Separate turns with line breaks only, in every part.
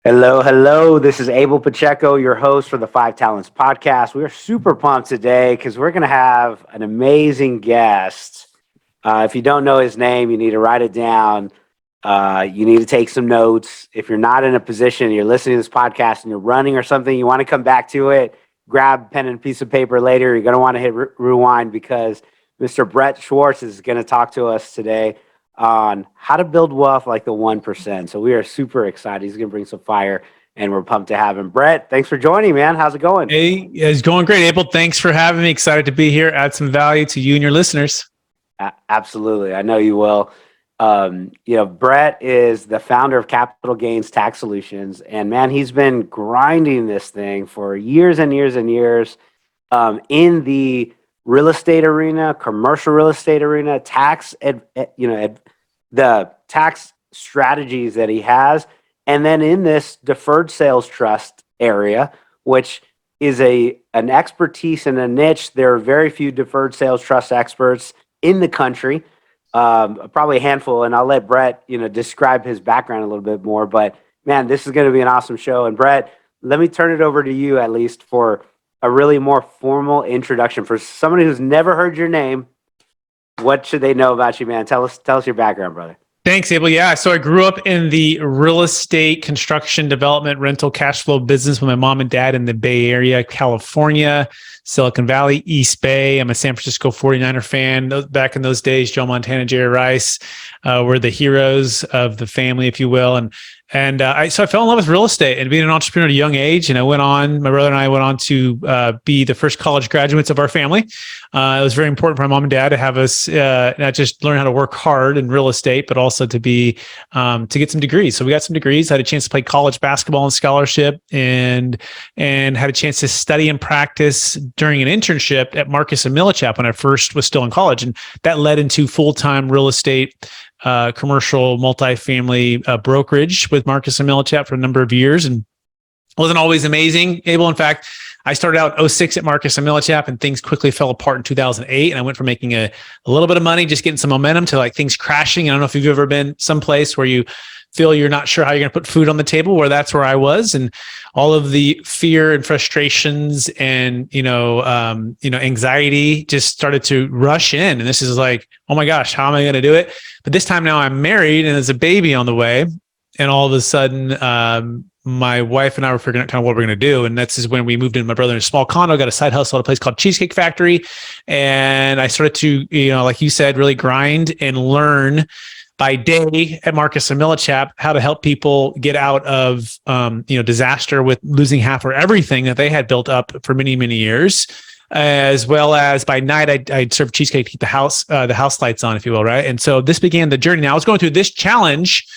Hello, hello. This is Abel Pacheco, your host for the Five Talents podcast. We are super pumped today because we're going to have an amazing guest. If you don't know his name, you need to write it down. You need to take some notes. If you're not in a position, you're listening to this podcast and you're running or something, you want to come back to it, grab pen and piece of paper later. You're going to want to hit rewind because Mr. Brett Swarts is going to talk to us today on how to build wealth like the 1%. So we are super excited. He's going to bring some fire and we're pumped to have him. Brett, thanks for joining, man. How's it going?
Hey, it's going great, Abel. Thanks for having me. Excited to be here, add some value to you and your listeners.
Absolutely. I know you will. Brett is the founder of Capital Gains Tax Solutions, and man, he's been grinding this thing for years and years and years in the real estate arena, commercial real estate arena, the tax strategies that he has, and then in this deferred sales trust area, which is an expertise in a niche. There are very few deferred sales trust experts in the country, probably a handful, and I'll let Brett, describe his background a little bit more. But man, this is going to be an awesome show. And Brett, let me turn it over to you at least for a really more formal introduction for somebody who's never heard your name. What should they know about you, man? Tell us your background, brother.
Thanks, Abel. Yeah, so I grew up in the real estate, construction, development, rental, cash flow business with my mom and dad in the Bay Area, California, Silicon Valley, East Bay. I'm a San Francisco 49er fan. Back in those days, Joe Montana, Jerry Rice were the heroes of the family, if you will. So I fell in love with real estate and being an entrepreneur at a young age. And my brother and I went on to be the first college graduates of our family. It was very important for my mom and dad to have us not just learn how to work hard in real estate, but also to get some degrees. So we got some degrees. I had a chance to play college basketball on scholarship and had a chance to study and practice during an internship at Marcus and Millichap when I first was still in college. And that led into full-time real estate commercial multifamily brokerage with Marcus and Millichap for a number of years, and wasn't always amazing, Abel. In fact, I started out in 06 at Marcus and Millichap, and things quickly fell apart in 2008. And I went from making a little bit of money, just getting some momentum, to like things crashing. I don't know if you've ever been someplace where you feel you're not sure how you're going to put food on the table, where that's where I was. And all of the fear and frustrations and, anxiety just started to rush in. And this is like, oh my gosh, how am I going to do it? But this time now I'm married and there's a baby on the way. And all of a sudden, my wife and I were figuring out kind of what we're going to do. And that's when we moved in, my brother, in a small condo, got a side hustle at a place called Cheesecake Factory. And I started to, like you said, really grind and learn by day at Marcus and Millichap how to help people get out of, disaster with losing half or everything that they had built up for many, many years. As well as by night, I'd serve cheesecake to keep the house lights on, if you will, right? And so this began the journey. Now I was going through this challenge.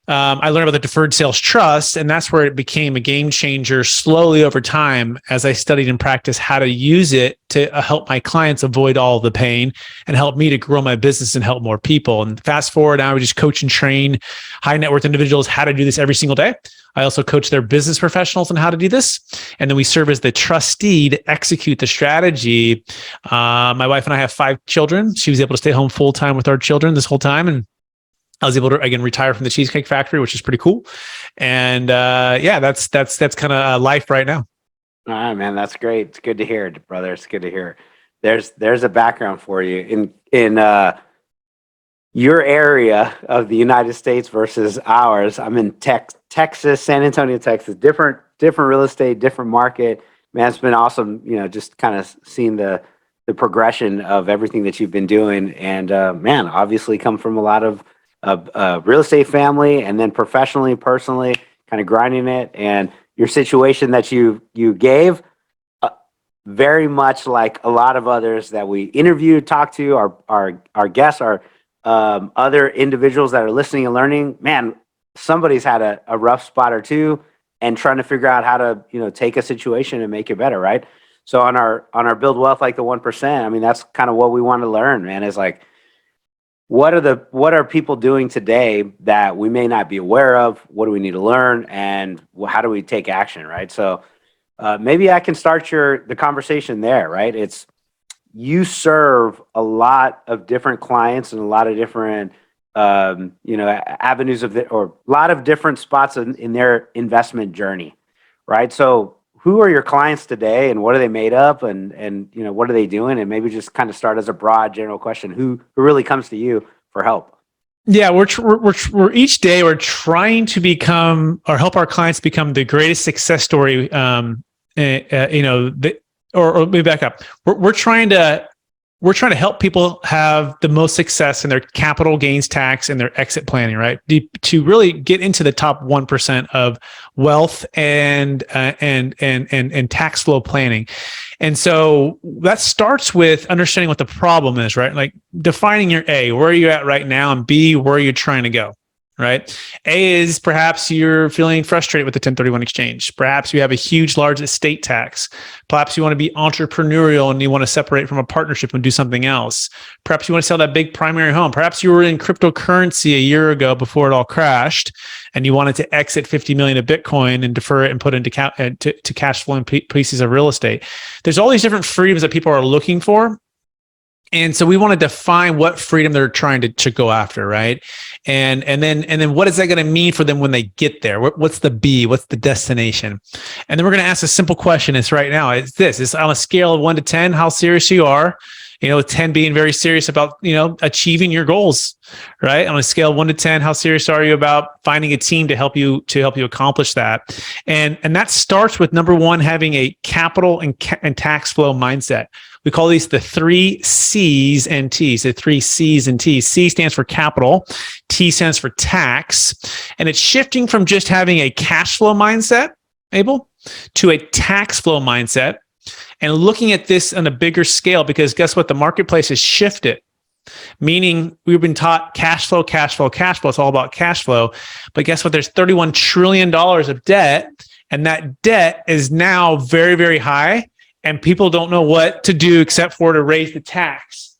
I learned about the Deferred Sales Trust, and that's where it became a game changer slowly over time as I studied and practiced how to use it to help my clients avoid all the pain and help me to grow my business and help more people. And fast forward, now I just coach and train high net worth individuals how to do this every single day. I also coach their business professionals on how to do this. And then we serve as the trustee to execute the strategy. My wife and I have 5 children. She was able to stay home full time with our children this whole time. And I was able to, again, retire from the Cheesecake Factory, which is pretty cool. And that's kind of life right now.
All right, man. That's great. It's good to hear, brother. It's good to hear. There's a background for you in your area of the United States versus ours. I'm in Texas, San Antonio, Texas. Different real estate, different market. Man, it's been awesome. Just kind of seeing the progression of everything that you've been doing, and man, obviously come from a lot of real estate family, and then professionally, personally, kind of grinding it. And your situation that you gave, very much like a lot of others that we interviewed, talked to, our guests, our other individuals that are listening and learning. Man, somebody's had a rough spot or two, and trying to figure out how to take a situation and make it better, right? So on our build wealth like the 1%, I mean, that's kind of what we want to learn, man. Is like, what are people doing today that we may not be aware of? What do we need to learn, and how do we take action, right? So maybe I can start the conversation there, right? It's, you serve a lot of different clients and a lot of different avenues or a lot of different spots in their investment journey, right? So who are your clients today, and what are they made up, and what are they doing? And maybe just kind of start as a broad general question: who really comes to you for help?
Yeah, we're each day we're trying to become or help our clients become the greatest success story. Or let me back up. We're trying to help people have the most success in their capital gains tax and their exit planning, right? To really get into the top 1% of wealth and tax flow planning. And so that starts with understanding what the problem is, right? Like defining your A, where are you at right now? And B, where are you trying to go? Right. A is perhaps you're feeling frustrated with the 1031 exchange. Perhaps you have a huge, large estate tax. Perhaps you want to be entrepreneurial and you want to separate from a partnership and do something else. Perhaps you want to sell that big primary home. Perhaps you were in cryptocurrency a year ago before it all crashed and you wanted to exit 50 million of Bitcoin and defer it and put into to cash flowing pieces of real estate. There's all these different freedoms that people are looking for. And so we want to define what freedom they're trying to go after, right? And then what is that going to mean for them when they get there? What's the B? What's the destination? And then we're going to ask a simple question. It's right now. It's on a scale of 1 to 10, how serious you are. 10 being very serious about, achieving your goals, right? On a scale of 1 to 10, how serious are you about finding a team to help you accomplish that? And that starts with number one, having a capital and tax flow mindset. We call these the 3 C's and T's, the 3 C's and T's. C stands for capital, T stands for tax, and it's shifting from just having a cash flow mindset, Abel, to a tax flow mindset, and looking at this on a bigger scale, because guess what? The marketplace has shifted. Meaning we've been taught cash flow, cash flow, cash flow. It's all about cash flow. But guess what? There's $31 trillion of debt, and that debt is now very, very high. And people don't know what to do except for to raise the tax.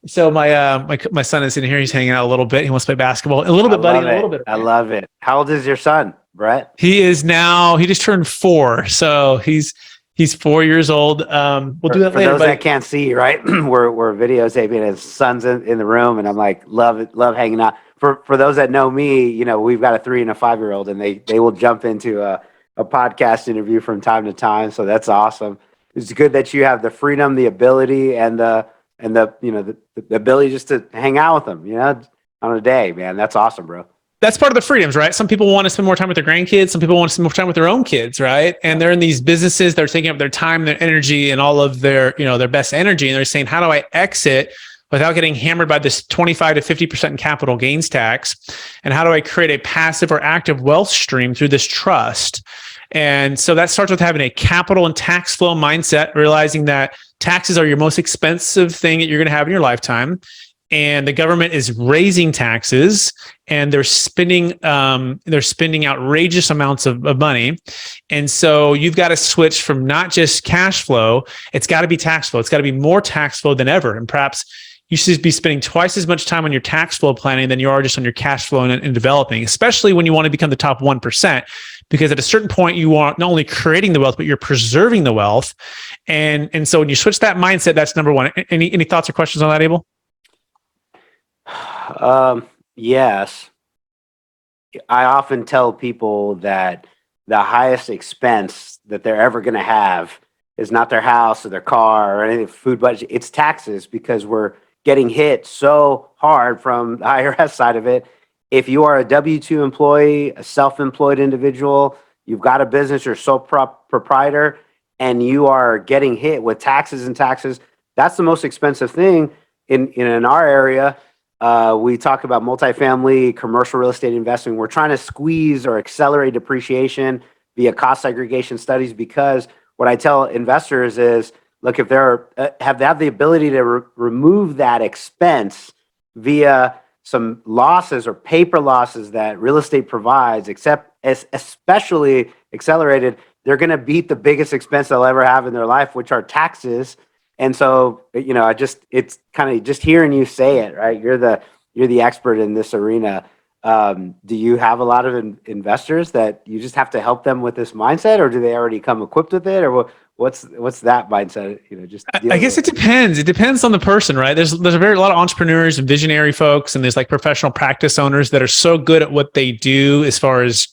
So my son is in here. He's hanging out a little bit. He wants to play basketball. A little bit, buddy. A little bit.
I love it. How old is your son, Brett?
He just turned 4. So he's 4 years old. We'll do that
for
later.
For those that can't see, right? we're videotaping. His son's in the room, and I'm like, love hanging out. For those that know me, we've got a 3 and a 5-year-old, and they will jump into a podcast interview from time to time. So that's awesome. It's good that you have the freedom, the ability, and the ability just to hang out with them, on a day, man. That's awesome, bro.
That's part of the freedoms, right? Some people want to spend more time with their grandkids. Some people want to spend more time with their own kids, right? And they're in these businesses. They're taking up their time, their energy, and all of their, their best energy. And they're saying, how do I exit without getting hammered by this 25 to 50% in capital gains tax? And how do I create a passive or active wealth stream through this trust? And so that starts with having a capital and tax flow mindset, realizing that taxes are your most expensive thing that you're going to have in your lifetime. And the government is raising taxes, and they're spending outrageous amounts of money. And so you've got to switch from not just cash flow, it's got to be tax flow. It's got to be more tax flow than ever. And perhaps you should be spending twice as much time on your tax flow planning than you are just on your cash flow and developing, especially when you want to become the top 1%, because at a certain point you are not only creating the wealth, but you're preserving the wealth. And so when you switch that mindset, that's number one. Any thoughts or questions on that, Abel?
Yes. I often tell people that the highest expense that they're ever going to have is not their house or their car or any food budget. It's taxes, because we're getting hit so hard from the IRS side of it. If you are a W-2 employee, a self-employed individual, you've got a business, you're sole proprietor, and you are getting hit with taxes and taxes, that's the most expensive thing in our area. We talk about multifamily, commercial real estate investing. We're trying to squeeze or accelerate depreciation via cost segregation studies, because what I tell investors is, look, if they're have the ability to remove that expense via some losses or paper losses that real estate provides, especially accelerated, they're going to beat the biggest expense they'll ever have in their life, which are taxes. And so, it's kind of just hearing you say it, right? You're the expert in this arena. Do you have a lot of investors that you just have to help them with this mindset, or do they already come equipped with it, or what's that mindset? Just
I
dealing
guess
with
it depends. It depends on the person, right? There's a lot of entrepreneurs and visionary folks, and there's like professional practice owners that are so good at what they do as far as,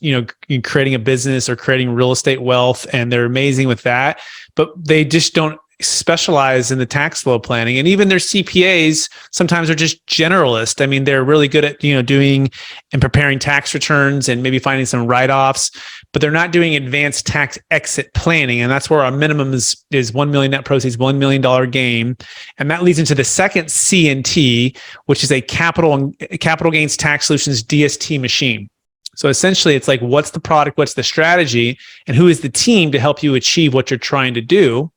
creating a business or creating real estate wealth, and they're amazing with that, but they just don't specialize in the tax flow planning. And even their CPAs sometimes are just generalists. I mean, they're really good at, doing and preparing tax returns and maybe finding some write-offs, but they're not doing advanced tax exit planning. And that's where our minimum is 1 million net proceeds, $1 million gain. And that leads into the second C and T, which is a capital gains tax solutions DST machine. So essentially it's like, what's the product, what's the strategy, and who is the team to help you achieve what you're trying to do?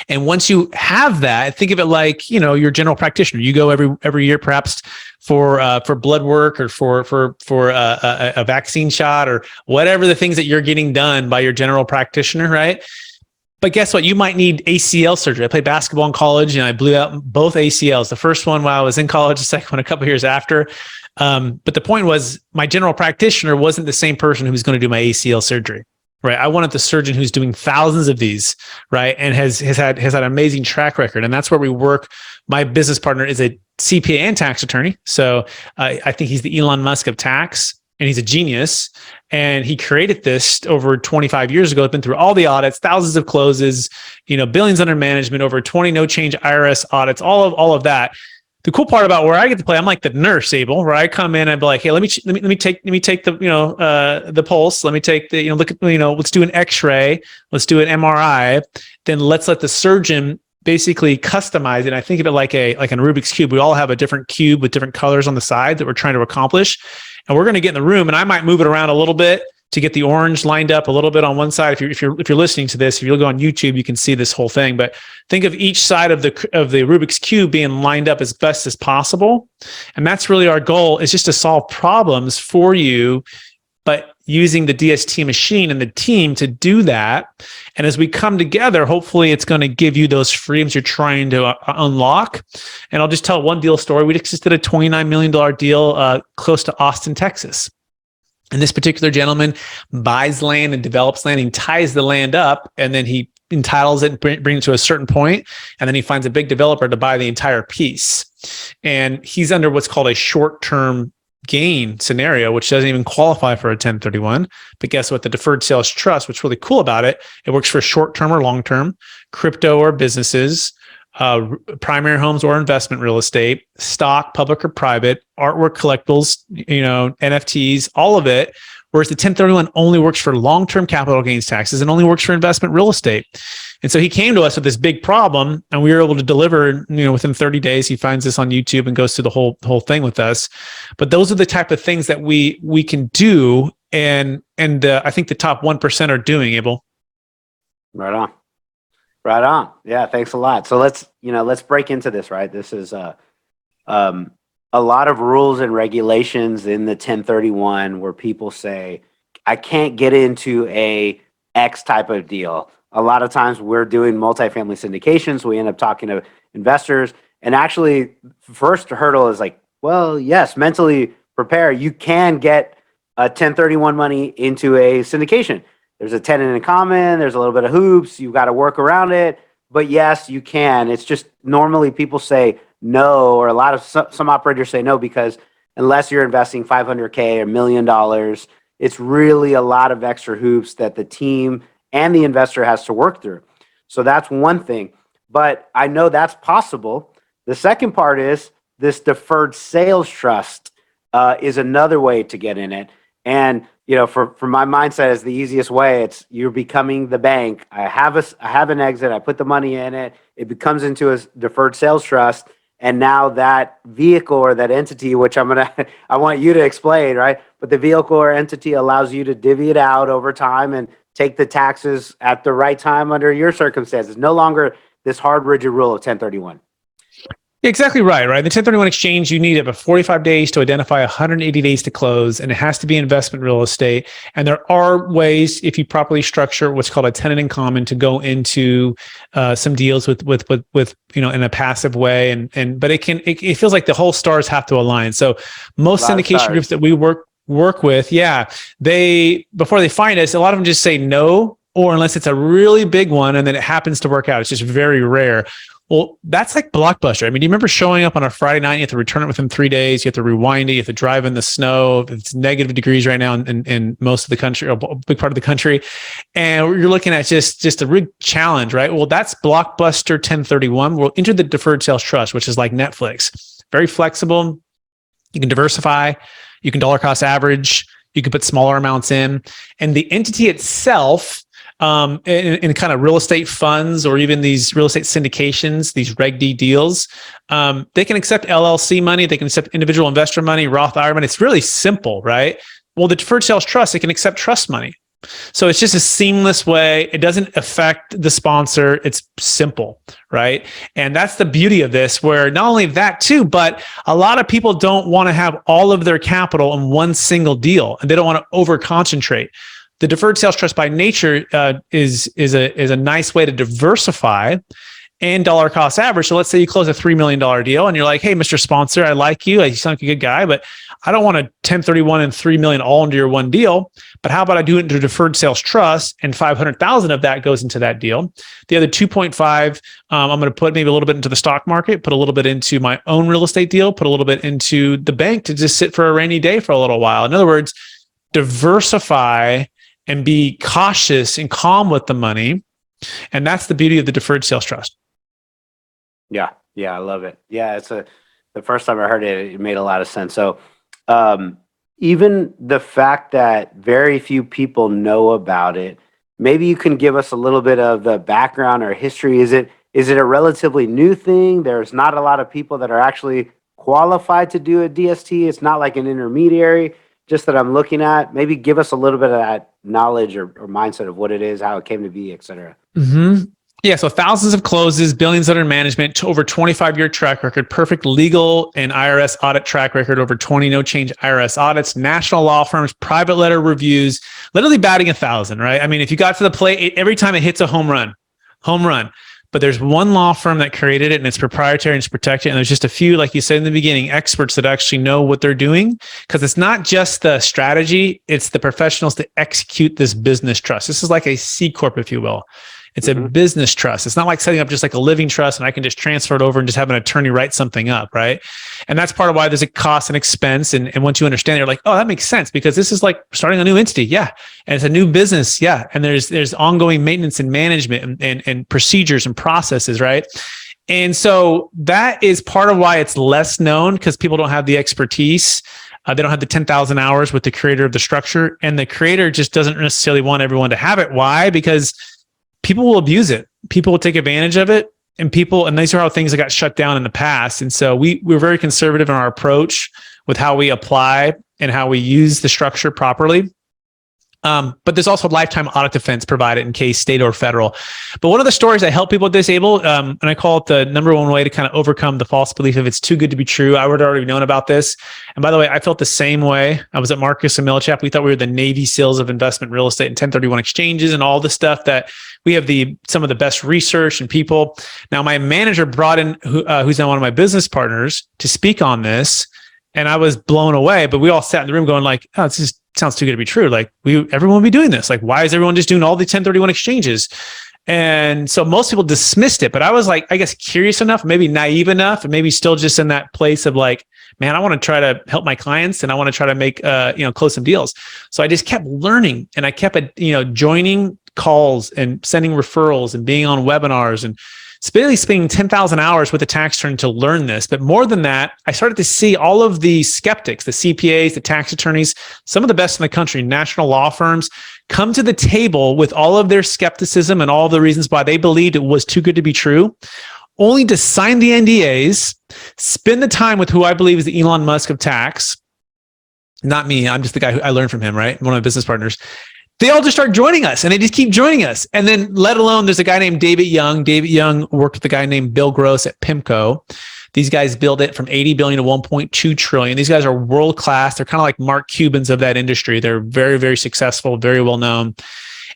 And once you have that, think of it like, your general practitioner. You go every year, perhaps for blood work or for a vaccine shot or whatever the things that you're getting done by your general practitioner, right? But guess what? You might need ACL surgery. I played basketball in college and I blew out both ACLs. The first one while I was in college, the second one a couple of years after. But the point was, my general practitioner wasn't the same person who was going to do my ACL surgery. Right. I wanted the surgeon who's doing thousands of these, right, and has had an amazing track record. And that's where we work. My business partner is a CPA and tax attorney. So I think he's the Elon Musk of tax, and he's a genius. And he created this over 25 years ago. It's been through all the audits, thousands of closes, billions under management, over 20 no change IRS audits, all of that. The cool part about where I get to play, I'm like the nurse, Abel, where I come in and be like, hey, let me take the the pulse. Let me take the, look at, let's do an X-ray. Let's do an MRI. Then let's let the surgeon basically customize it. I think of it like an Rubik's Cube. We all have a different cube with different colors on the side that we're trying to accomplish. And we're going to get in the room and I might move it around a little bit to get the orange lined up a little bit on one side. If you're listening to this, if you go on YouTube, you can see this whole thing. But think of each side of the Rubik's Cube being lined up as best as possible. And that's really our goal, is just to solve problems for you, but using the DST machine and the team to do that. And as we come together, hopefully it's going to give you those freedoms you're trying to unlock. And I'll just tell one deal story. We just did a $29 million deal close to Austin, Texas. And this particular gentleman buys land and develops land. He ties the land up and then he entitles it and brings it to a certain point. And then he finds a big developer to buy the entire piece. And he's under what's called a short-term gain scenario, which doesn't even qualify for a 1031. But guess what? The Deferred Sales Trust, what's really cool about it, it works for short-term or long-term, crypto or businesses, primary homes or investment real estate, stock, public or private, artwork, collectibles, NFTs, all of it. Whereas the 1031 only works for long-term capital gains taxes and only works for investment real estate. And so he came to us with this big problem, and we were able to deliver, within 30 days. He finds this on YouTube and goes through the whole thing with us. But those are the type of things that we can do, and I think the top 1% are doing, Abel.
Right on. Right on. Yeah, thanks a lot. So let's break into this, right? This is a lot of rules and regulations in the 1031 where people say, I can't get into a X type of deal. A lot of times we're doing multifamily syndications. We end up talking to investors, and actually first hurdle is like, well, yes, mentally prepare. You can get a 1031 money into a syndication. There's a tenant in common. There's a little bit of hoops. You've got to work around it. But yes, you can. It's just normally people say no, or a lot of some operators say no, because unless you're investing $500K or $1 million, it's really a lot of extra hoops that the team and the investor has to work through. So that's one thing. But I know that's possible. The second part is this deferred sales trust is another way to get in it. And for my mindset is the easiest way. It's you're becoming the bank. I have an exit. I put the money in it. It becomes into a deferred sales trust. And now that vehicle or that entity, which I want you to explain, right? But the vehicle or entity allows you to divvy it out over time and take the taxes at the right time under your circumstances. No longer this hard, rigid rule of 1031.
Exactly right. The 1031 exchange, you need about 45 days to identify, 180 days to close, and it has to be investment real estate. And there are ways, if you properly structure what's called a tenant in common, to go into some deals with in a passive way. But it feels like the whole stars have to align. So most syndication groups that we work with, before they find us, a lot of them just say no, or unless it's a really big one and then it happens to work out. It's just very rare. Well, that's like Blockbuster. I mean, do you remember showing up on a Friday night? You have to return it within 3 days. You have to rewind it. You have to drive in the snow. It's negative degrees right now in most of the country, or a big part of the country. And you're looking at just a real challenge, right? Well, that's Blockbuster 1031. We'll enter the Deferred Sales Trust, which is like Netflix. Very flexible. You can diversify. You can dollar cost average. You can put smaller amounts in. And the entity itself, in kind of real estate funds or even these real estate syndications, these Reg D deals, they can accept LLC money, they can accept individual investor money, Roth IRA money. It's really simple, right? Well, the Deferred Sales Trust, it can accept trust money. So it's just a seamless way. It doesn't affect the sponsor. It's simple, right? And that's the beauty of this, where not only that too, but a lot of people don't want to have all of their capital in one single deal, and they don't want to over concentrate. The Deferred Sales Trust by nature is a nice way to diversify and dollar cost average. So let's say you close a $3 million deal and you're like, hey, Mr. Sponsor, I like you. You sound like a good guy, but I don't want a 1031 and $3 million all into your one deal. But how about I do it into a Deferred Sales Trust and 500,000 of that goes into that deal. The other 2.5, I'm going to put maybe a little bit into the stock market, put a little bit into my own real estate deal, put a little bit into the bank to just sit for a rainy day for a little while. In other words, diversify and be cautious and calm with the money. And that's the beauty of the Deferred Sales Trust.
Yeah. Yeah. I love it. Yeah. The first time I heard it, it made a lot of sense. So, even the fact that very few people know about it, maybe you can give us a little bit of the background or history. Is it a relatively new thing? There's not a lot of people that are actually qualified to do a DST. It's not like an intermediary, just that I'm looking at. Maybe give us a little bit of that knowledge or mindset of what it is, how it came to be, et cetera.
Mm-hmm. Yeah, so thousands of closes, billions under management, to over 25-year track record, perfect legal and IRS audit track record, over 20 no-change IRS audits, national law firms, private letter reviews, literally batting 1,000, right? I mean, if you got to the plate, every time it hits a home run. But there's one law firm that created it and it's proprietary and it's protected. And there's just a few, like you said in the beginning, experts that actually know what they're doing, because it's not just the strategy, it's the professionals to execute this business trust. This is like a C Corp, if you will. It's a business trust. It's not like setting up just like a living trust and I can just transfer it over and just have an attorney write something up, right? And that's part of why there's a cost and expense. And once you understand it, you're like, oh, that makes sense, because this is like starting a new entity. Yeah. And it's a new business. Yeah. And there's ongoing maintenance and management and procedures and processes, right? And so that is part of why it's less known, because people don't have the expertise. They don't have the 10,000 hours with the creator of the structure. And the creator just doesn't necessarily want everyone to have it. Why? Because people will abuse it. People will take advantage of it, and these are how things that got shut down in the past. And so we're very conservative in our approach with how we apply and how we use the structure properly. But there's also lifetime audit defense provided in case state or federal. But one of the stories I help people disable, and I call it the number one way to kind of overcome the false belief of it's too good to be true. I would already known about this. And by the way, I felt the same way. I was at Marcus and Millichap. We thought we were the Navy SEALs of investment real estate and 1031 exchanges and all the stuff that we have some of the best research and people. Now, my manager brought in, who's now one of my business partners, to speak on this. And I was blown away, but we all sat in the room going like, oh, this just sounds too good to be true. Like everyone would be doing this. Like, why is everyone just doing all the 1031 exchanges? And so most people dismissed it, but I was like, I guess curious enough, maybe naive enough, and maybe still just in that place of like, man, I want to try to help my clients and I want to try to make, close some deals. So I just kept learning, and I kept, joining calls and sending referrals and being on webinars and really spending 10,000 hours with a tax attorney to learn this. But more than that, I started to see all of the skeptics, the CPAs, the tax attorneys, some of the best in the country, national law firms, come to the table with all of their skepticism and all the reasons why they believed it was too good to be true, only to sign the NDAs, spend the time with who I believe is the Elon Musk of tax. Not me. I'm just the guy who I learned from him, right? One of my business partners. They all just start joining us, and they just keep joining us. And then let alone, there's a guy named David Young. David Young worked with a guy named Bill Gross at PIMCO. These guys build it from 80 billion to 1.2 trillion. These guys are world-class. They're kind of like Mark Cubans of that industry. They're very, very successful, very well-known.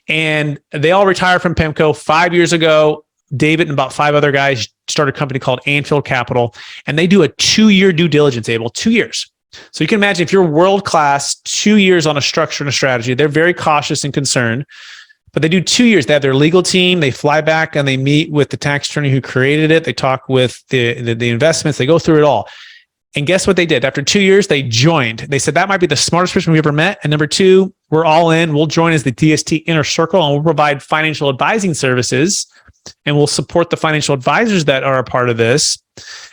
And they all retired from PIMCO 5 years ago. David and about 5 other guys started a company called Anfield Capital, and they do a 2-year due diligence, Abel, 2 years. So you can imagine if you're world-class, 2 years on a structure and a strategy, they're very cautious and concerned. but they do 2 years. They have their legal team. They fly back and they meet with the tax attorney who created it. They talk with the investments. They go through it all. And guess what they did? After 2 years, they joined. They said, that might be the smartest person we've ever met. And number two, we're all in. We'll join as the DST Inner Circle, and we'll provide financial advising services, and we'll support the financial advisors that are a part of this.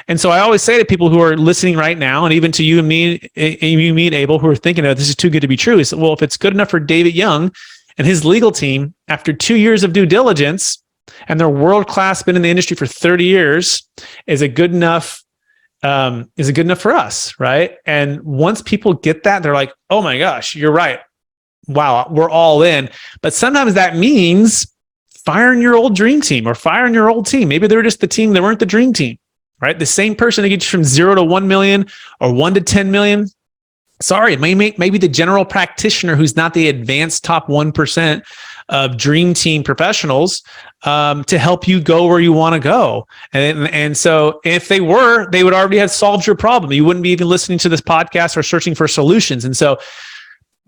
And so I always say to people who are listening right now, and even to you and me, and Abel, who are thinking, oh, this is too good to be true, is, well, if it's good enough for David Young and his legal team, after 2 years of due diligence, and they're world-class, been in the industry for 30 years, is it good enough for us, right? And once people get that, they're like, oh my gosh, you're right. Wow, we're all in. But sometimes that means firing your old dream team or firing your old team. Maybe they're just the team, they weren't the dream team, right? The same person that gets you from 0 to 1 million or 1 to 10 million. Sorry, maybe the general practitioner who's not the advanced top 1% of dream team professionals to help you go where you want to go. And so if they were, they would already have solved your problem. You wouldn't be even listening to this podcast or searching for solutions. And so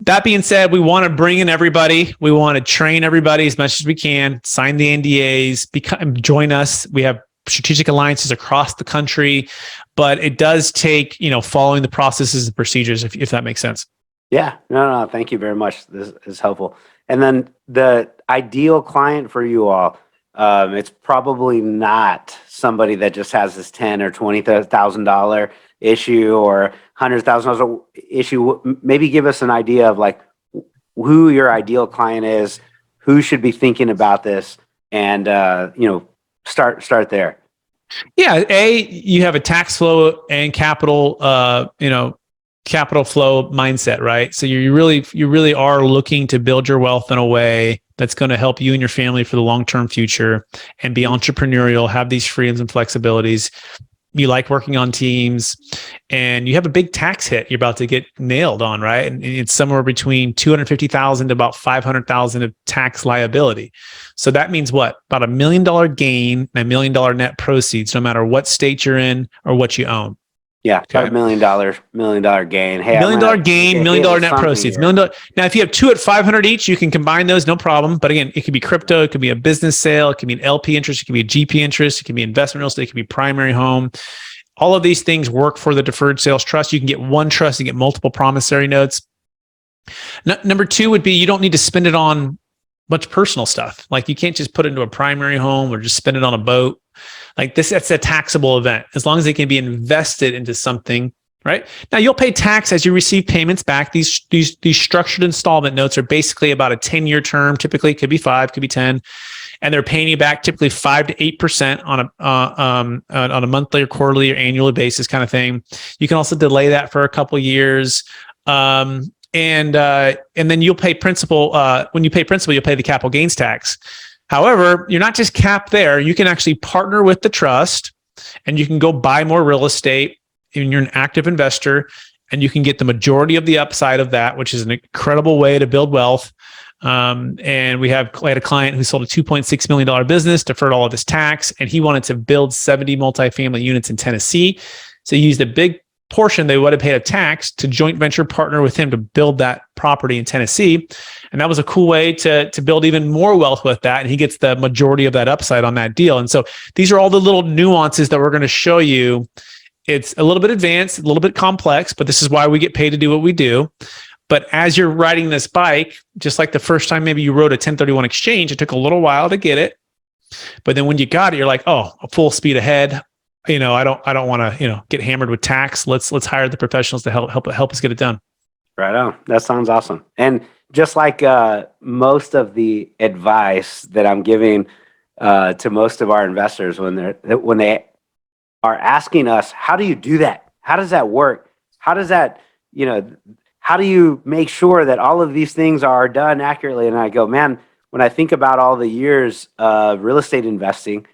that being said, we want to bring in everybody. We want to train everybody as much as we can, sign the NDAs, join us. We have strategic alliances across the country, but it does take, following the processes and procedures, if that makes sense.
Yeah, no, thank you very much. This is helpful. And then the ideal client for you all, it's probably not somebody that just has this $10,000 or $20,000 issue or $100,000 issue. Maybe give us an idea of like who your ideal client is, who should be thinking about this, and start there.
Yeah, you have a tax flow and capital flow mindset, right? So you really are looking to build your wealth in a way that's going to help you and your family for the long-term future, and be entrepreneurial, have these freedoms and flexibilities. You like working on teams, and you have a big tax hit you're about to get nailed on, right? And it's somewhere between $250,000 to about $500,000 of tax liability. So that means what? About $1 million gain and $1 million net proceeds, no matter what state you're in or what you own.
Yeah, okay. $1 million gain. Hey,
$1 million gain, $1 million net proceeds. $1 million. Now, if you have two at 500 each, you can combine those, no problem. But again, it could be crypto, it could be a business sale, it could be an LP interest, it could be a GP interest, it could be investment real estate, it could be primary home. All of these things work for the Deferred Sales Trust. You can get one trust and get multiple promissory notes. Number two would be, you don't need to spend it on much personal stuff. Like, you can't just put it into a primary home or just spend it on a boat. Like this, that's a taxable event, as long as it can be invested into something, right? Now, you'll pay tax as you receive payments back. These structured installment notes are basically about a 10-year term. Typically, it could be 5, could be 10, and they're paying you back typically 5 to 8% on a monthly or quarterly or annual basis, kind of thing. You can also delay that for a couple of years. And then you'll pay principal. When you pay principal, you'll pay the capital gains tax. However, you're not just capped there. You can actually partner with the trust, and you can go buy more real estate, and you're an active investor, and you can get the majority of the upside of that, which is an incredible way to build wealth. And we had a client who sold a $2.6 million business, deferred all of his tax, and he wanted to build 70 multifamily units in Tennessee. So he used a big portion they would have paid a tax to joint venture partner with him to build that property in Tennessee. And that was a cool way to build even more wealth with that. And he gets the majority of that upside on that deal. And so these are all the little nuances that we're going to show you. It's a little bit advanced, a little bit complex, but this is why we get paid to do what we do. But as you're riding this bike, just like the first time maybe you wrote a 1031 exchange, it took a little while to get it. But then when you got it, you're like, oh, full speed ahead. I don't want to, get hammered with tax. Let's hire the professionals to help us get it done. Right
on. That sounds awesome. And just like most of the advice that I'm giving to most of our investors when they are asking us, how do you do that? How does that work? How does that, how do you make sure that all of these things are done accurately? And I go, man, when I think about all the years of real estate investing,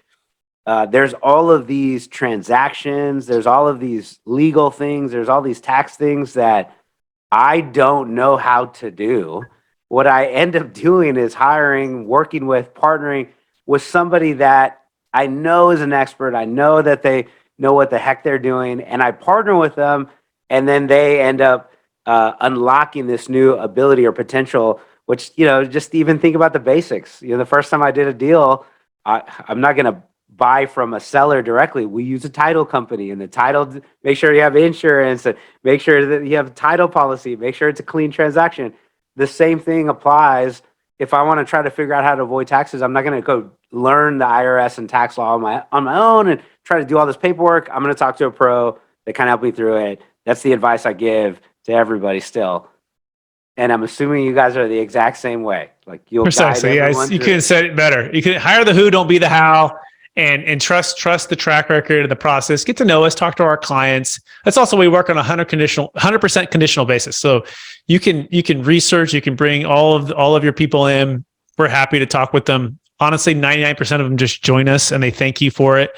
there's all of these transactions, there's all of these legal things, there's all these tax things that I don't know how to do. What I end up doing is working with, partnering with somebody that I know is an expert. I know that they know what the heck they're doing, and I partner with them, and then they end up unlocking this new ability or potential which, just even think about the basics. The first time I did a deal, I'm not going to buy from a seller directly. We use a title company, and the title, make sure you have insurance, and make sure that you have a title policy, make sure it's a clean transaction. The same thing applies. If I want to try to figure out how to avoid taxes, I'm not going to go learn the IRS and tax law on my own and try to do all this paperwork. I'm going to talk to a pro that kind of help me through it. That's the advice I give to everybody still. And I'm assuming you guys are the exact same way. Like, you'll
Precisely.
guide
Yeah,
everyone
you
through.
couldn't have said it better. You can hire the who, don't be the how, and trust the track record of the process. Get to know us, talk to our clients. That's also we work on a 100% conditional basis. So you can research, you can bring all of your people in. We're happy to talk with them. Honestly, 99% of them just join us and they thank you for it,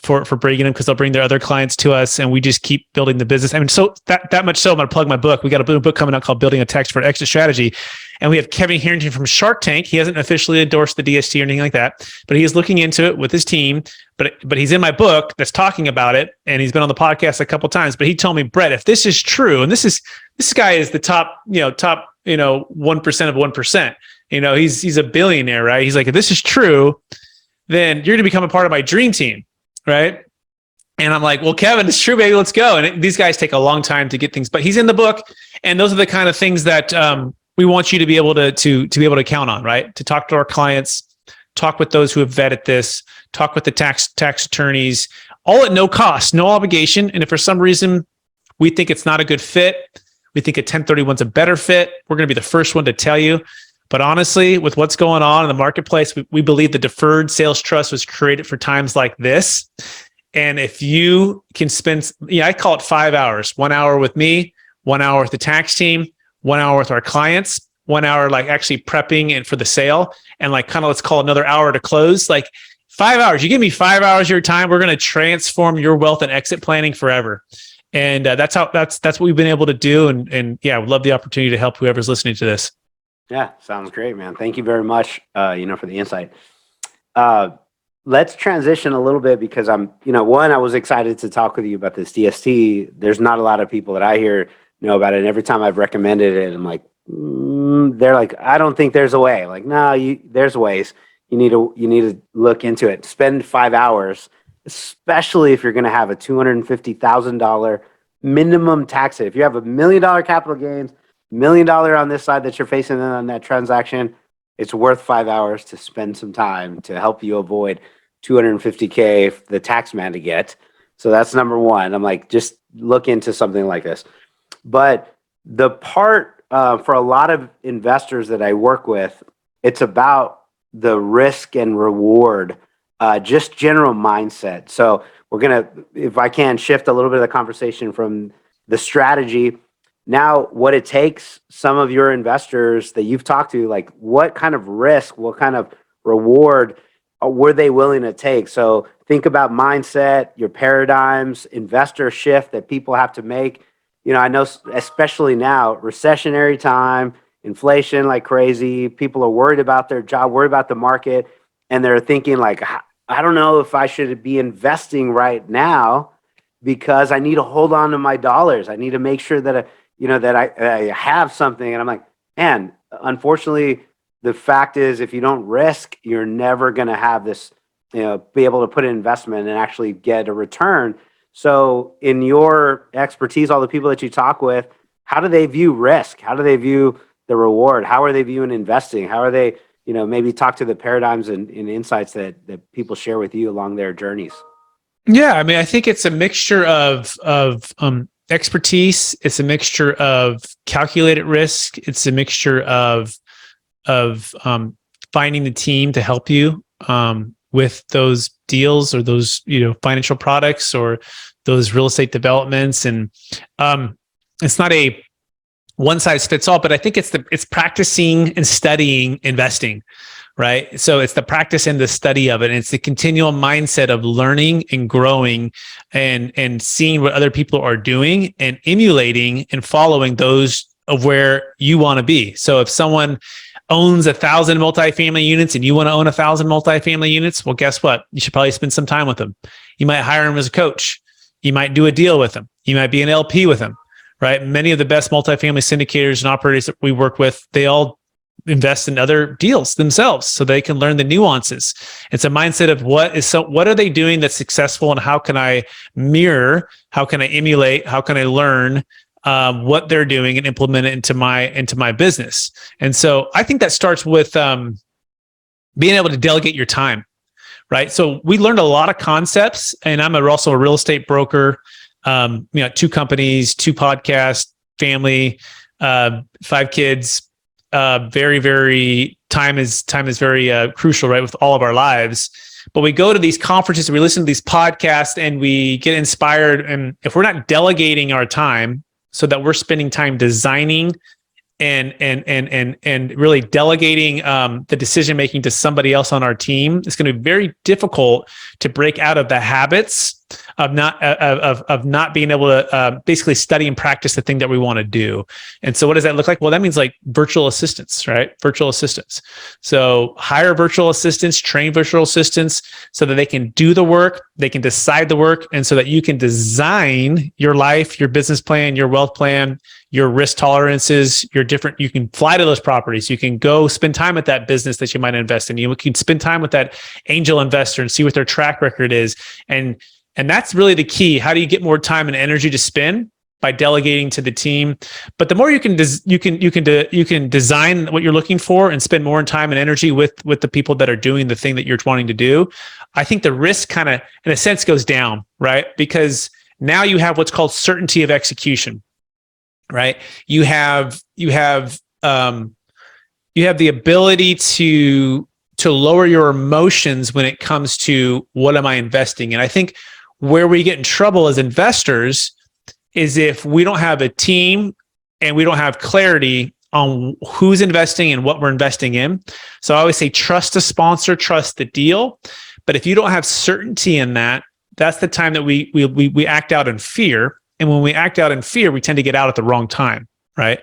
for bringing them, because they'll bring their other clients to us and we just keep building the business. I mean, so that much so I'm going to plug my book. We got a book coming out called Building a Tax-Deferred Exit Strategy. And we have Kevin Harrington from Shark Tank. He hasn't officially endorsed the DST or anything like that, but he is looking into it with his team. But he's in my book that's talking about it, and he's been on the podcast a couple of times. But he told me, Brett, if this is true, and this guy is the top 1% of 1%. He's a billionaire, right? He's like, if this is true, then you're going to become a part of my dream team, right? And I'm like, well, Kevin, it's true, baby. Let's go. And these guys take a long time to get things, but he's in the book, and those are the kind of things that we want you to be able to be able to count on, right? To talk to our clients, talk with those who have vetted this, talk with the tax attorneys, all at no cost, no obligation. And if for some reason we think it's not a good fit, we think a 1031's a better fit, we're going to be the first one to tell you. But honestly, with what's going on in the marketplace, we believe the Deferred Sales Trust was created for times like this. And if you can spend, I call it 5 hours, 1 hour with me, 1 hour with the tax team, 1 hour with our clients, 1 hour like actually prepping and for the sale, and like kind of let's call it another hour to close. Like 5 hours, you give me 5 hours of your time, we're going to transform your wealth and exit planning forever. And that's what we've been able to do. And yeah, I would love the opportunity to help whoever's listening to this.
Yeah, sounds great, man. Thank you very much, for the insight. Let's transition a little bit because I was excited to talk with you about this DST. There's not a lot of people that I hear know about it. And every time I've recommended it, I'm like, they're like, I don't think there's a way. Like, no, there's ways. You need to look into it. Spend 5 hours, especially if you're going to have a $250,000 minimum tax hit. If you have $1 million capital gains, $1 million on this side that you're facing on that transaction, it's worth 5 hours to spend some time to help you avoid $250K for the tax man to get. So that's number one. I'm like, just look into something like this. But the part for a lot of investors that I work with, it's about the risk and reward, just general mindset. So we're going to, if I can, shift a little bit of the conversation from the strategy. Now, what it takes, some of your investors that you've talked to, like what kind of risk, what kind of reward were they willing to take? So think about mindset, your paradigms, investor shift that people have to make. I know especially now, recessionary time, inflation like crazy, people are worried about their job, worried about the market, and they're thinking like, I don't know if I should be investing right now because I need to hold on to my dollars. I need to make sure that I have something. And I'm like, man, unfortunately, the fact is, if you don't risk, you're never going to have this, be able to put an investment and actually get a return. So in your expertise, all the people that you talk with, how do they view risk? How do they view the reward? How are they viewing investing? How are they, maybe talk to the paradigms and insights that people share with you along their journeys?
Yeah. I mean, I think it's a mixture of expertise. It's a mixture of calculated risk. It's a mixture of finding the team to help you with those deals or those financial products or those real estate developments. And it's not a one size fits all, but I think it's practicing and studying investing, right? So it's the practice and the study of it. And it's the continual mindset of learning and growing and seeing what other people are doing and emulating and following those of where you want to be. So if someone owns 1,000 multifamily units and you want to own 1,000 multifamily units, well, guess what? You should probably spend some time with them. You might hire him as a coach. You might do a deal with them. You might be an LP with them, right? Many of the best multifamily syndicators and operators that we work with, they all invest in other deals themselves so they can learn the nuances. It's a mindset of what are they doing that's successful, and how can I mirror, how can I emulate, how can I learn what they're doing and implement it into my business. And so I think that starts with being able to delegate your time, right? So we learned a lot of concepts, and I'm also a real estate broker. 2 companies, 2 podcasts, family, 5 kids. Very, very time is very crucial, right, with all of our lives. But we go to these conferences, we listen to these podcasts, and we get inspired. And if we're not delegating our time so that we're spending time designing and really delegating the decision making to somebody else on our team, it's going to be very difficult to break out of the habits of not being able to basically study and practice the thing that we want to do. And so what does that look like? Well, that means like virtual assistants, right? Virtual assistants. So hire virtual assistants, train virtual assistants so that they can do the work, they can decide the work, and so that you can design your life, your business plan, your wealth plan, your risk tolerances, you can fly to those properties. You can go spend time with that business that you might invest in. You can spend time with that angel investor and see what their track record is. And that's really the key. How do you get more time and energy to spend? By delegating to the team. But the more you can design what you're looking for and spend more time and energy with the people that are doing the thing that you're wanting to do, I think the risk kind of, in a sense, goes down, right? Because now you have what's called certainty of execution, right? You have the ability to lower your emotions when it comes to what am I investing in. I think where we get in trouble as investors is if we don't have a team and we don't have clarity on who's investing and what we're investing in. So I always say, trust the sponsor, trust the deal. But if you don't have certainty in that, that's the time that we act out in fear. And when we act out in fear, we tend to get out at the wrong time, right?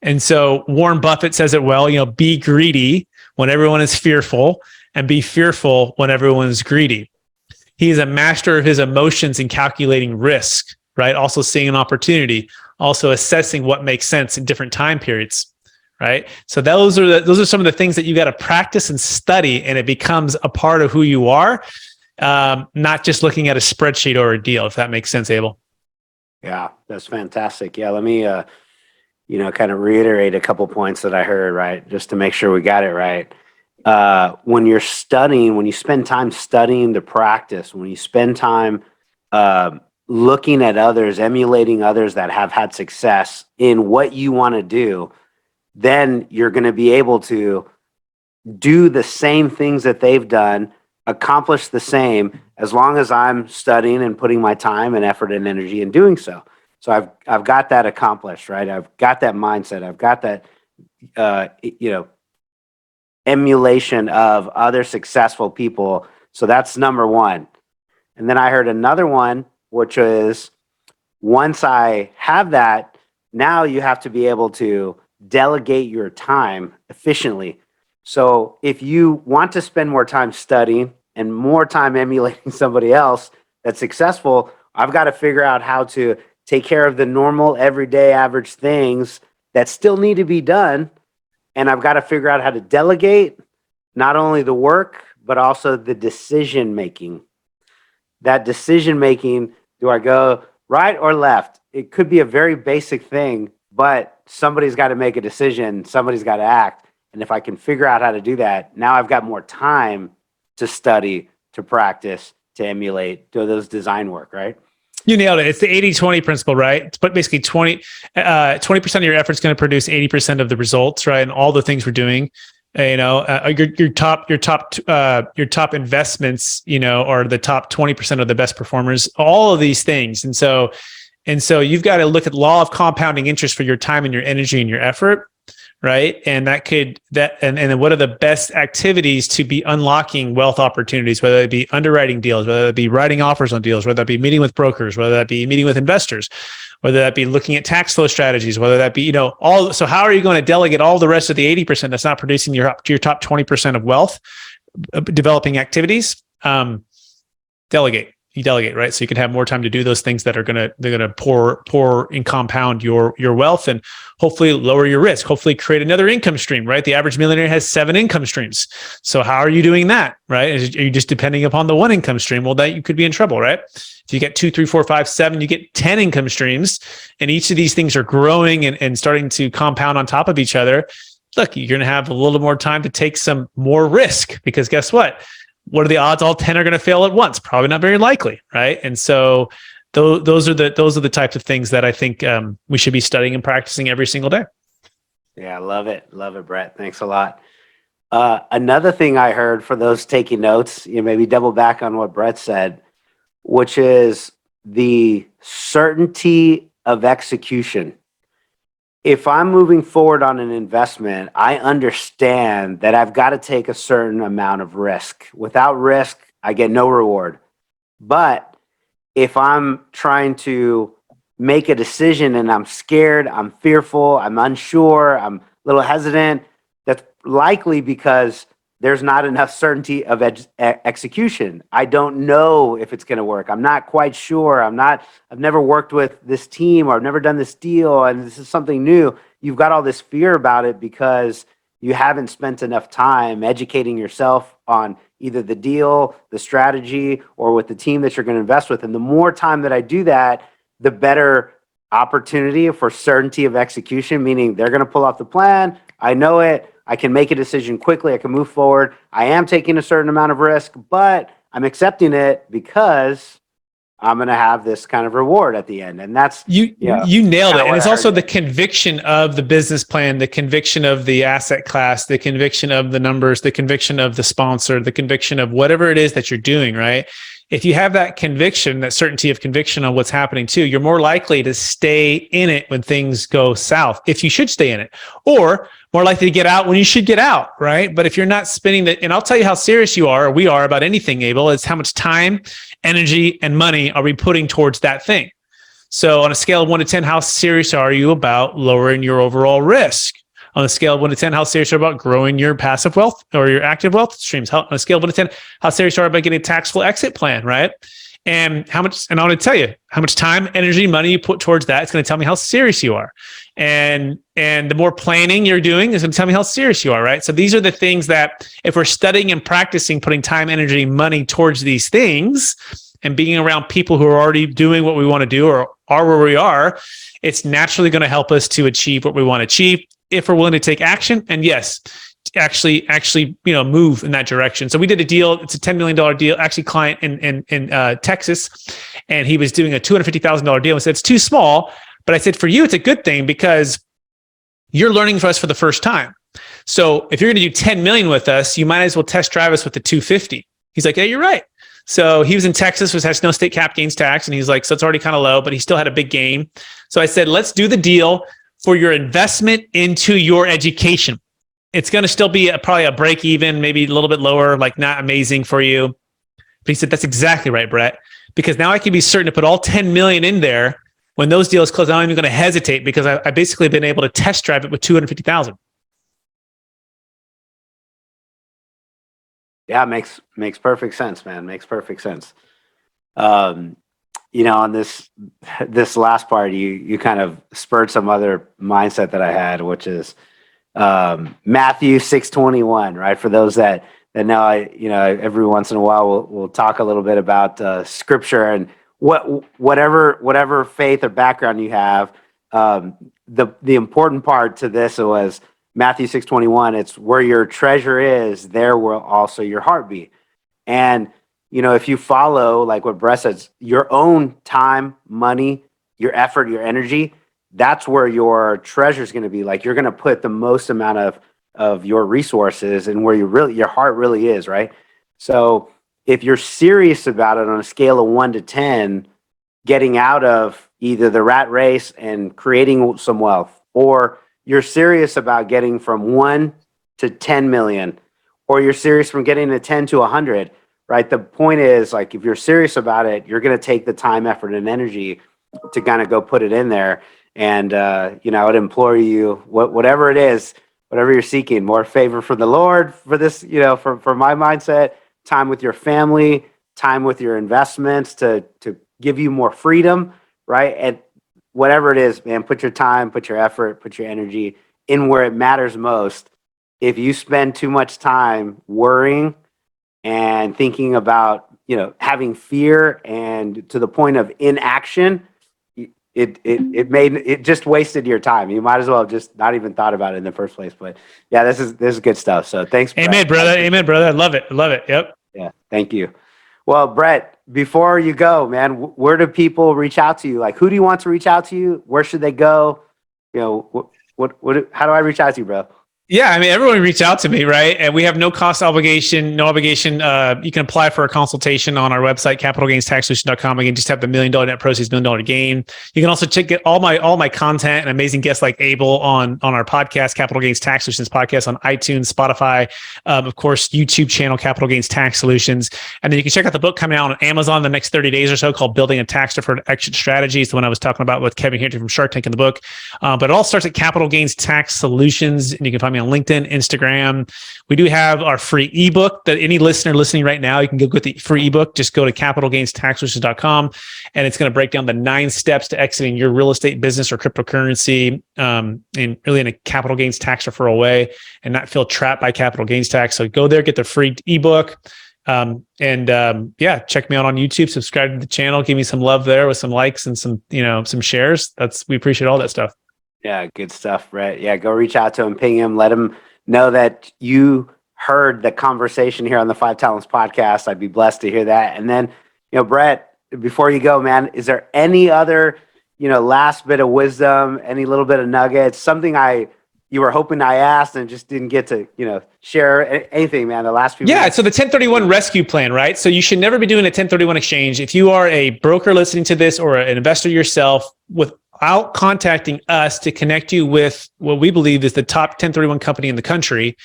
And so Warren Buffett says it well, be greedy when everyone is fearful, and be fearful when everyone is greedy. He is a master of his emotions and calculating risk, right? Also seeing an opportunity, also assessing what makes sense in different time periods, right? So those are some of the things that you got to practice and study, and it becomes a part of who you are, not just looking at a spreadsheet or a deal, if that makes sense, Abel.
Yeah, that's fantastic. Yeah, let me kind of reiterate a couple points that I heard, right? Just to make sure we got it right. When you spend time studying the practice, when you spend time looking at others, emulating others that have had success in what you want to do, then you're going to be able to do the same things that they've done, accomplish the same, as long as I'm studying and putting my time and effort and energy in doing so. So I've got that accomplished, right? I've got that mindset. I've got that, emulation of other successful people. So that's number one. And then I heard another one, which is, once I have that, now you have to be able to delegate your time efficiently. So if you want to spend more time studying and more time emulating somebody else that's successful, I've got to figure out how to take care of the normal, everyday, average things that still need to be done. And I've got to figure out how to delegate not only the work, but also the decision making. That decision making, do I go right or left? It could be a very basic thing, but somebody's got to make a decision. Somebody's got to act. And if I can figure out how to do that, now I've got more time to study, to practice, to emulate, do those design work, right?
You nailed it. It's the 80-20 principle, right? It's basically 20% of your effort is going to produce 80% of the results, right? And all the things we're doing, your top investments, are the top 20% of the best performers, all of these things. And so you've got to look at the law of compounding interest for your time and your energy and your effort, right? And and what are the best activities to be unlocking wealth opportunities, whether it be underwriting deals, whether it be writing offers on deals, whether that be meeting with brokers, whether that be meeting with investors, whether that be looking at tax flow strategies, whether that be, so how are you going to delegate all the rest of the 80% that's not producing your top 20% of wealth, developing activities? Delegate. you delegate, right? So you can have more time to do those things that are they're gonna pour and compound your wealth, and hopefully lower your risk. Hopefully create another income stream, right? The average millionaire has 7 income streams. So how are you doing that, right? Are you just depending upon the one income stream? Well, that you could be in trouble, right? If you get 2, 3, 4, 5, 7, you get 10 income streams, and each of these things are growing and starting to compound on top of each other. Look, you're going to have a little more time to take some more risk, because guess what? What are the odds all 10 are going to fail at once? Probably not very likely, right? And so those are the types of things that I think we should be studying and practicing every single day.
Yeah, love it, Brett. Thanks a lot. Another thing I heard for those taking notes, maybe double back on what Brett said, which is the certainty of execution. If I'm moving forward on an investment, I understand that I've got to take a certain amount of risk. Without risk, I get no reward. But if I'm trying to make a decision and I'm scared, I'm fearful, I'm unsure, I'm a little hesitant, that's likely because there's not enough certainty of execution. I don't know if it's going to work. I'm not quite sure. I've never worked with this team, or I've never done this deal, and this is something new. You've got all this fear about it because you haven't spent enough time educating yourself on either the deal, the strategy, or with the team that you're going to invest with. And the more time that I do that, the better opportunity for certainty of execution, meaning they're going to pull off the plan. I know it. I can make a decision quickly. I can move forward. I am taking a certain amount of risk, but I'm accepting it because I'm going to have this kind of reward at the end. And that's
you nailed it. And it's also
the
conviction of the business plan, the conviction of the asset class, the conviction of the numbers, the conviction of the sponsor, the conviction of whatever it is that you're doing, right? If you have that conviction, that certainty of conviction on what's happening too, you're more likely to stay in it when things go south, if you should stay in it, or more likely to get out when you should get out, right? But if you're not spending that, and I'll tell you how serious you are, or we are about anything, Abel, is how much time, energy, and money are we putting towards that thing? So on a scale of 1 to 10, how serious are you about lowering your overall risk? On a scale of 1 to 10, how serious are you about growing your passive wealth or your active wealth streams? On a scale of 1 to 10, how serious are you about getting a taxable exit plan, right? And how much, and I want to tell you how much time, energy, money you put towards that. It's going to tell me how serious you are. And the more planning you're doing is going to tell me how serious you are, right? So these are the things that if we're studying and practicing, putting time, energy, money towards these things, and being around people who are already doing what we want to do or are where we are, it's naturally going to help us to achieve what we want to achieve if we're willing to take action. And yes, actually, move in that direction. So we did a deal. It's a $10 million deal, actually client in Texas, and he was doing a $250,000 deal. I said, it's too small, but I said, for you, it's a good thing because you're learning from us for the first time. So if you're going to do 10 million with us, you might as well test drive us with the 250. He's like, yeah, you're right. So he was in Texas, which has no state cap gains tax. And he's like, so it's already kind of low, but he still had a big gain. So I said, let's do the deal for your investment into your education. It's going to still be probably a break even, maybe a little bit lower, like not amazing for you. But he said, that's exactly right, Brett, because now I can be certain to put all 10 million in there. When those deals close, I'm not even going to hesitate because I basically been able to test drive it with 250,000.
Yeah, makes perfect sense, man. Makes perfect sense. On this last part, you kind of spurred some other mindset that I had, which is Matthew 6:21, right? For those that know, every once in a while we'll talk a little bit about scripture and whatever faith or background you have. The important part to this was Matthew 6:21. It's where your treasure is, there will also your heart be. And if you follow like what Brett says, your own time, money, your effort, your energy, that's where your treasure is going to be. Like you're going to put the most amount of your resources and where your heart really is, right? So if you're serious about it on a scale of 1 to 10, getting out of either the rat race and creating some wealth, or you're serious about getting from 1 to 10 million, or you're serious from getting to 10 to 100, right? The point is, like, if you're serious about it, you're going to take the time, effort, and energy to kind of go put it in there. And, I would implore you, whatever it is, whatever you're seeking, more favor from the Lord for this, for my mindset, time with your family, time with your investments to give you more freedom, right? And whatever it is, man, put your time, put your effort, put your energy in where it matters most. If you spend too much time worrying and thinking about, having fear and to the point of inaction, it just wasted your time. You might as well have just not even thought about it in the first place. But yeah, this is good stuff. So thanks, Brett.
Amen, brother. Amen, brother. I love it. I love it. Yep.
Yeah, thank you. Well, Brett, before you go, man, where do people reach out to you? Like, who do you want to reach out to you? Where should they go? How do I reach out to you, bro?
Yeah, I mean, everyone reach out to me, right? And we have no cost obligation, no obligation. You can apply for a consultation on our website, capitalgainstaxsolution.com. Again, just have the $1 million net proceeds, $1 million gain. You can also get all my content and amazing guests like Abel on our podcast, Capital Gains Tax Solutions podcast on iTunes, Spotify, of course, YouTube channel, Capital Gains Tax Solutions. And then you can check out the book coming out on Amazon in the next 30 days or so called Building a Tax-Deferred Exit Strategy. It's the one I was talking about with Kevin Hinton from Shark Tank in the book. But it all starts at Capital Gains Tax Solutions, and you can find me on LinkedIn, Instagram. We do have our free ebook that any listener listening right now, you can go get the free ebook. Just go to capitalgainstaxsolutions.com, and it's going to break down the 9 steps to exiting your real estate business or cryptocurrency in really in a capital gains tax referral way and not feel trapped by capital gains tax. So go there, get the free ebook. Check me out on YouTube, subscribe to the channel, give me some love there with some likes and some shares. We appreciate all that stuff.
Yeah, good stuff, Brett. Yeah, go reach out to him, ping him, let him know that you heard the conversation here on the Five Talents podcast. I'd be blessed to hear that. And then, Brett, before you go, man, is there any other, last bit of wisdom, any little bit of nuggets, something you were hoping I asked and just didn't get to, share anything, man, the last few minutes?
So the 1031 rescue plan, right? So you should never be doing a 1031 exchange. If you are a broker listening to this or an investor yourself, without contacting us to connect you with what we believe is the top 1031 company in the country,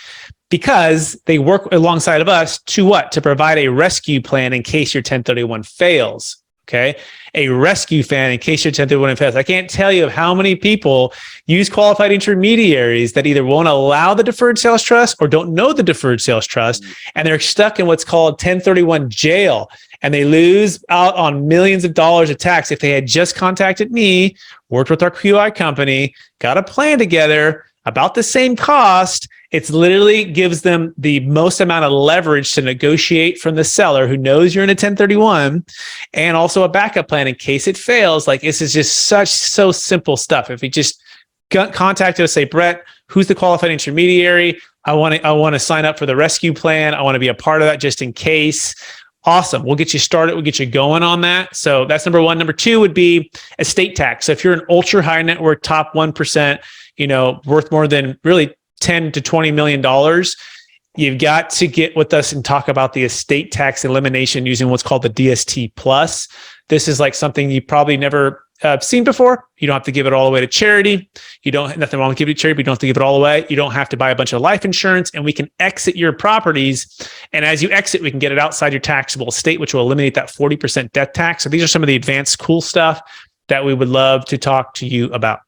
because they work alongside of us to what? To provide a rescue plan in case your 1031 fails. Okay. A rescue plan in case your 1031 fails. I can't tell you how many people use qualified intermediaries that either won't allow the deferred sales trust or don't know the deferred sales trust. And they're stuck in what's called 1031 jail. And they lose out on millions of dollars of tax. If they had just contacted me, worked with our QI company, got a plan together about the same cost, it literally gives them the most amount of leverage to negotiate from the seller who knows you're in a 1031 and also a backup plan in case it fails. Like, this is just so simple stuff. If you just contact us, say, Brett, who's the qualified intermediary? I want to sign up for the rescue plan. I want to be a part of that just in case. Awesome. We'll get you started. We'll get you going on that. So that's number one. Number two would be estate tax. So if you're an ultra high net worth, top 1%, worth more than really 10 to $20 million, you've got to get with us and talk about the estate tax elimination using what's called the DST Plus. This is like something you probably never seen before. You don't have to give it all away to charity. Nothing wrong with giving it to charity, but you don't have to give it all away. You don't have to buy a bunch of life insurance, and we can exit your properties. And as you exit, we can get it outside your taxable estate, which will eliminate that 40% death tax. So these are some of the advanced cool stuff that we would love to talk to you about.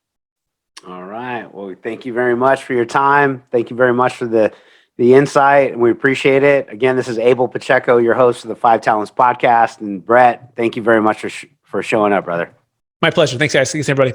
All right. Well, thank you very much for your time. Thank you very much for the insight, and we appreciate it. Again, this is Abel Pacheco, your host of the Five Talents podcast. And Brett, thank you very much for showing up, brother.
My pleasure. Thanks, guys. Thanks, everybody.